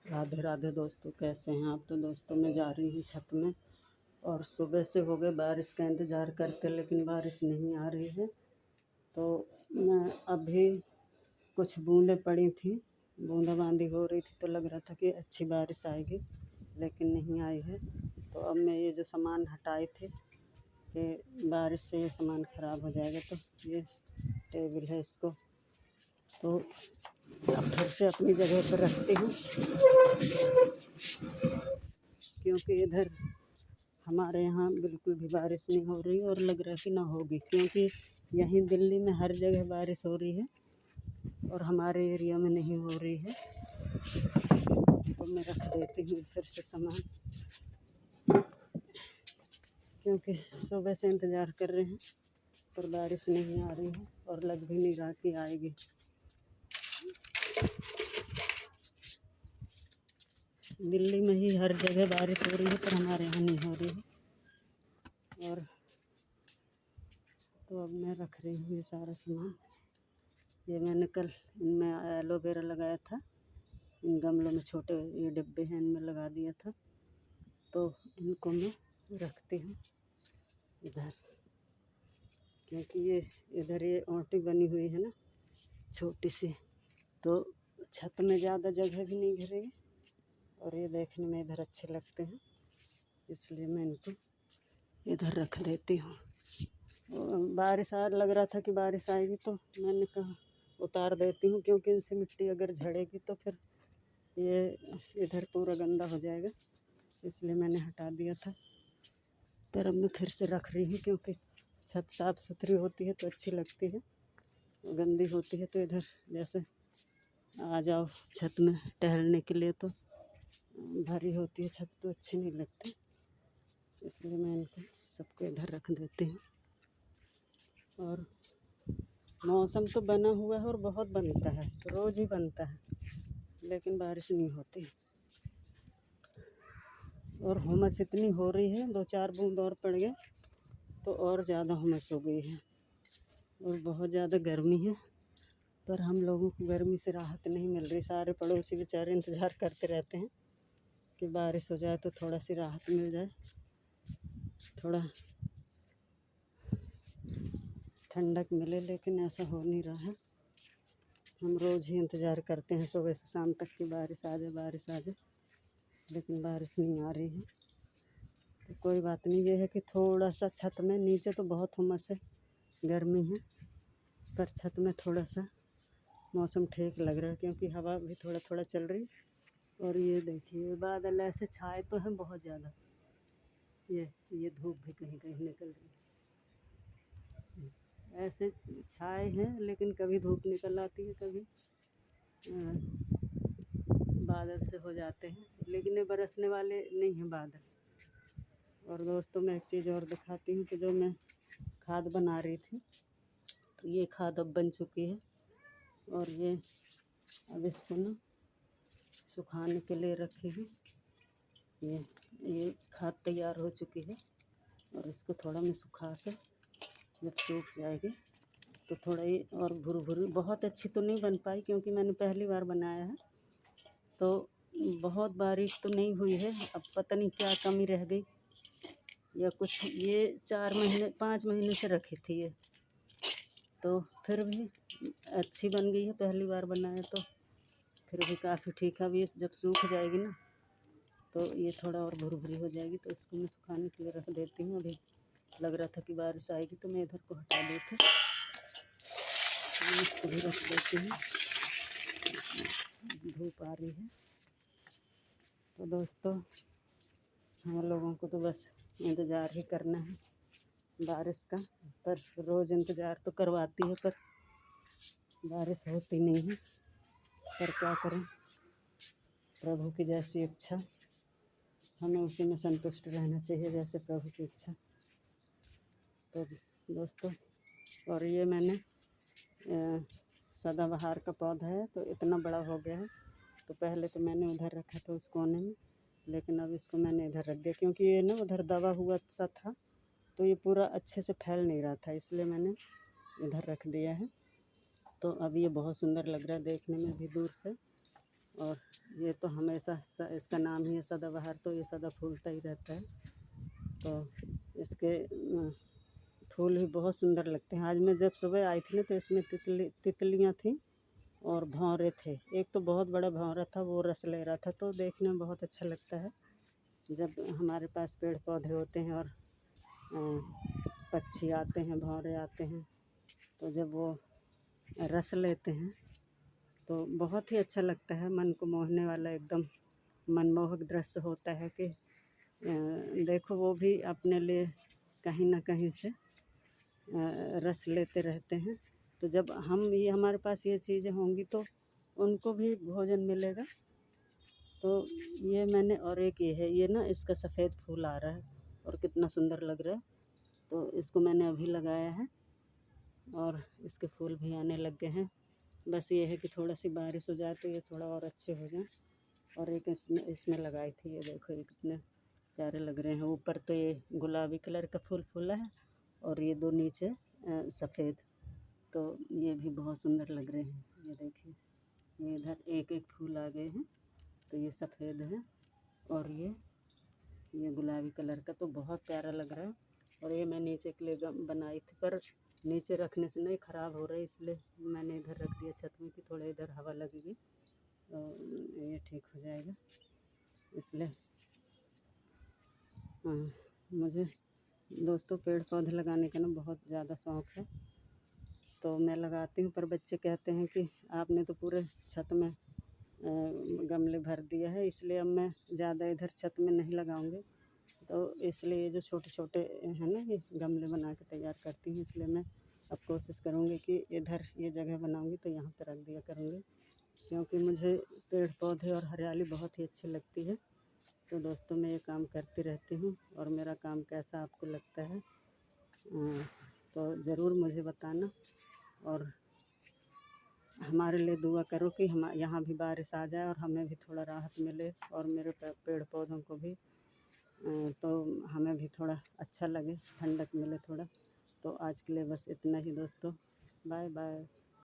राधे राधे दोस्तों, कैसे हैं आप। तो दोस्तों मैं जा रही हूँ छत में, और सुबह से हो गए बारिश का इंतज़ार करते, लेकिन बारिश नहीं आ रही है। तो मैं अभी कुछ बूंदें पड़ी थी, बूंदाबांदी हो रही थी, तो लग रहा था कि अच्छी बारिश आएगी, लेकिन नहीं आई है। तो अब मैं ये जो सामान हटाए थे कि बारिश से ये सामान ख़राब हो जाएगा, तो ये टेबल है, इसको तो अब फिर से अपनी जगह पर रखती हूँ, क्योंकि इधर हमारे यहाँ बिल्कुल भी बारिश नहीं हो रही, और लग रहा है कि ना होगी, क्योंकि यहीं दिल्ली में हर जगह बारिश हो रही है और हमारे एरिया में नहीं हो रही है। तो मैं रख देती हूँ फिर से सामान, क्योंकि सुबह से इंतज़ार कर रहे हैं पर बारिश नहीं आ रही है, और लग भी नहीं रहा कि आएगी। दिल्ली में ही हर जगह बारिश हो रही है, पर हमारे यहाँ नहीं हो रही है। और तो अब मैं रख रही हूँ ये सारा सामान। ये मैंने कल इनमें एलोवेरा लगाया था, इन गमलों में छोटे ये डिब्बे हैं, इनमें लगा दिया था। तो इनको मैं रखती हूँ इधर, क्योंकि ये इधर ये ओंटी बनी हुई है ना छोटी सी, तो छत में ज़्यादा जगह भी नहीं घेरेगी, और ये देखने में इधर अच्छे लगते हैं, इसलिए मैं इनको इधर रख देती हूँ। बारिश आ लग रहा था कि बारिश आएगी, तो मैंने कहा उतार देती हूँ, क्योंकि इनसे मिट्टी अगर झड़ेगी तो फिर ये इधर पूरा गंदा हो जाएगा, इसलिए मैंने हटा दिया था। पर अब मैं फिर से रख रही हूँ, क्योंकि छत साफ़ सुथरी होती है तो अच्छी लगती है, गंदी होती है तो इधर जैसे आ जाओ छत में टहलने के लिए, तो भरी होती है छत तो अच्छी नहीं लगती, इसलिए मैं इनको सबको इधर रख देती हूँ। और मौसम तो बना हुआ है और बहुत बनता है, रोज़ ही बनता है, लेकिन बारिश नहीं होती, और हुमस इतनी हो रही है, 2-4 बूंद और पड़ गए तो और ज़्यादा हुमस हो गई है, और बहुत ज़्यादा गर्मी है। पर हम लोगों को गर्मी से राहत नहीं मिल रही, सारे पड़ोसी बेचारे इंतज़ार करते रहते हैं कि बारिश हो जाए तो थोड़ा सी राहत मिल जाए, थोड़ा ठंडक मिले, लेकिन ऐसा हो नहीं रहा है। हम रोज़ ही इंतज़ार करते हैं सुबह से शाम तक कि बारिश आ जाए, बारिश आ जाए, लेकिन बारिश नहीं आ रही है। तो कोई बात नहीं, ये है कि थोड़ा सा छत में, नीचे तो बहुत हुमस है, गर्मी है, पर छत में थोड़ा सा मौसम ठीक लग रहा है, क्योंकि हवा भी थोड़ा थोड़ा चल रही। और ये देखिए बादल ऐसे छाए तो हैं बहुत ज़्यादा, ये धूप भी कहीं कहीं निकल रही है, ऐसे छाए हैं, लेकिन कभी धूप निकल आती है, कभी बादल से हो जाते हैं, लेकिन ये बरसने वाले नहीं हैं बादल। और दोस्तों मैं एक चीज़ और दिखाती हूँ कि जो मैं खाद बना रही थी, तो ये खाद अब बन चुकी है, और ये अब इसको ना सुखाने के लिए रखी हूँ। ये खाद तैयार हो चुकी है, और इसको थोड़ा मैं सुखा कर जब सूख जाएगी तो थोड़ा ये और भुरभुरी, बहुत अच्छी तो नहीं बन पाई, क्योंकि मैंने पहली बार बनाया है, तो बहुत बारीक तो नहीं हुई है। अब पता नहीं क्या कमी रह गई या कुछ। ये 5 महीने से रखी थी ये, तो फिर भी अच्छी बन गई है, पहली बार बनाया तो फिर भी काफ़ी ठीक है। अब ये जब सूख जाएगी ना तो ये थोड़ा और भुरभुरी हो जाएगी, तो इसको मैं सुखाने के लिए रख देती हूँ। अभी लग रहा था कि बारिश आएगी, तो मैं इधर को हटा दी थी, इसको भी रख देती हूँ, धूप आ रही है। तो दोस्तों हम लोगों को तो बस इंतज़ार ही करना है बारिश का, पर रोज़ इंतज़ार तो करवाती है, पर बारिश होती नहीं है। पर क्या करें, प्रभु की जैसी इच्छा, हमें उसी में संतुष्ट रहना चाहिए, जैसे प्रभु की इच्छा। तो दोस्तों, और ये मैंने सदाबहार का पौधा है, तो इतना बड़ा हो गया है। तो पहले तो मैंने उधर रखा था उस कोने में, लेकिन अब इसको मैंने इधर रख दिया, क्योंकि ये ना उधर दबा हुआ सा था, तो ये पूरा अच्छे से फैल नहीं रहा था, इसलिए मैंने इधर रख दिया है। तो अब ये बहुत सुंदर लग रहा है देखने में भी दूर से, और ये तो हमेशा इसका नाम ही है सदाबहार, तो ये सदा फूलता ही रहता है। तो इसके फूल भी बहुत सुंदर लगते हैं। आज मैं जब सुबह आई थी ना तो इसमें तितलियाँ थीं और भँवरे थे। एक तो बहुत बड़ा भँवरा था, वो रस ले रहा था, तो देखने में बहुत अच्छा लगता है जब हमारे पास पेड़ पौधे होते हैं और पक्षी आते हैं, भँवरे आते हैं, तो जब वो रस लेते हैं तो बहुत ही अच्छा लगता है। मन को मोहने वाला एकदम मनमोहक दृश्य होता है कि देखो वो भी अपने लिए कहीं ना कहीं से रस लेते रहते हैं। तो जब ये हमारे पास ये चीज़ें होंगी तो उनको भी भोजन मिलेगा। तो ये मैंने, और एक ये है, ये ना इसका सफ़ेद फूल आ रहा है और कितना सुंदर लग रहा है। तो इसको मैंने अभी लगाया है और इसके फूल भी आने लग गए हैं। बस ये है कि थोड़ा सी बारिश हो जाए तो ये थोड़ा और अच्छे हो जाएं। और एक इसमें लगाई थी, ये देखो ये कितने प्यारे लग रहे हैं। ऊपर तो ये गुलाबी कलर का फूल फूला है और ये दो नीचे सफ़ेद, तो ये भी बहुत सुंदर लग रहे हैं। ये देखिए, ये इधर एक एक फूल आ गए हैं, तो ये सफ़ेद है और ये गुलाबी कलर का, तो बहुत प्यारा लग रहा है। और ये मैं नीचे के लिए बनाई थी, पर नीचे रखने से नहीं ख़राब हो रही, इसलिए मैंने इधर रख दिया छत में कि थोड़ा इधर हवा लगेगी तो ये ठीक हो जाएगा। इसलिए मुझे दोस्तों पेड़ पौधे लगाने का ना बहुत ज़्यादा शौक़ है, तो मैं लगाती हूँ। पर बच्चे कहते हैं कि आपने तो पूरे छत में गमले भर दिया है, इसलिए अब मैं ज़्यादा इधर छत में नहीं लगाऊंगी। तो इसलिए जो छोटे छोटे हैं ना, ये गमले बना के तैयार करती हूँ। इसलिए मैं अब कोशिश करूँगी कि इधर ये जगह बनाऊँगी तो यहाँ पर रख दिया करूँगी, क्योंकि मुझे पेड़ पौधे और हरियाली बहुत ही अच्छी लगती है। तो दोस्तों मैं ये काम करती रहती हूँ और मेरा काम कैसा आपको लगता है तो ज़रूर मुझे बताना। और हमारे लिए दुआ करो कि हम यहाँ भी बारिश आ जाए और हमें भी थोड़ा राहत मिले और मेरे पेड़ पौधों को भी तो हमें भी थोड़ा अच्छा लगे, ठंडक मिले थोड़ा। तो आज के लिए बस इतना ही दोस्तों, बाय बाय।